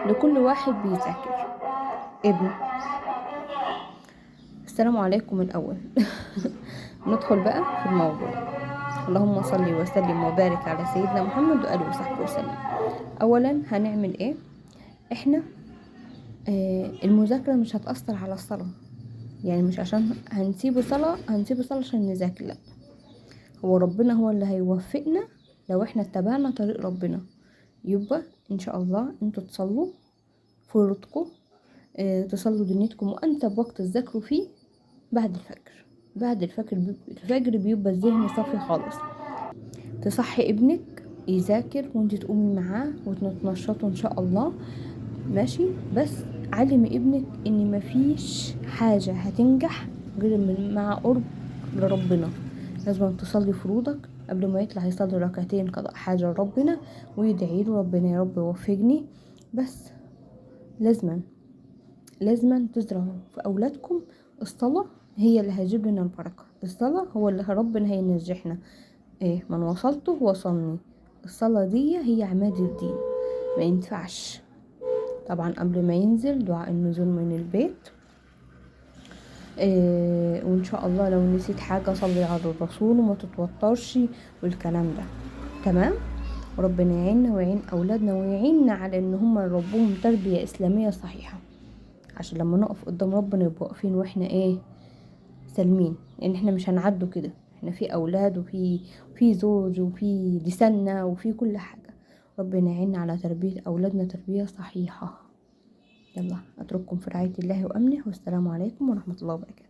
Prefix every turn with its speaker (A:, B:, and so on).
A: لكل واحد بيذاكر ابن. السلام عليكم الأول. ندخل بقى في الموضوع. اللهم صل وسلم وبارك على سيدنا محمد وآله وصحبه وسلم. أولا هنعمل ايه؟ احنا المذاكرة مش هتأثر على الصلاة، يعني مش عشان هنسيب صلاة عشان نذاكر، لا، هو ربنا هو اللي هيوفقنا لو احنا اتبعنا طريق ربنا. يبقى ان شاء الله انتوا تصلوا فروضكم، تصلوا دنيتكم وانسب وقت تذاكروا فيه بعد الفجر. الفجر بيبقى الذهن صافي خالص. تصحي ابنك يذاكر وانت تقومي معاه وتنشطوا ان شاء الله، ماشي. بس علمي ابنك ان مفيش حاجة هتنجح غير مع قرب لربنا. لازم تصلي فروضك قبل ما يطلع يصلي ركعتين قضاء حاجة لربنا، ويدعي له ربنا يا رب يوفقني. بس لازما تزرعوا في اولادكم الصلاة، هي اللي هتجيب لنا البركة. الصلاة هو اللي ربنا هينجحنا. من وصلته وصلني. الصلاة دي هي عماد الدين، ما ينفعش. طبعا قبل ما ينزل دعاء النزول من البيت. وان شاء الله لو نسيت حاجة صلي على الرسول وما تتوترش والكلام ده، تمام. وربنا يعيننا ويعين اولادنا ويعيننا على ان هم يربوهم تربية اسلامية صحيحة، عشان لما نقف قدام ربنا يبقوا واقفين واحنا سالمين. لان احنا مش هنعدوا كده، احنا في اولاد وفي زوج وفي لساننا وفي كل حاجة. ربنا يعيننا على تربية اولادنا تربية صحيحة. يلا اترككم في رعاية الله وامنه، والسلام عليكم ورحمة الله وبركاته.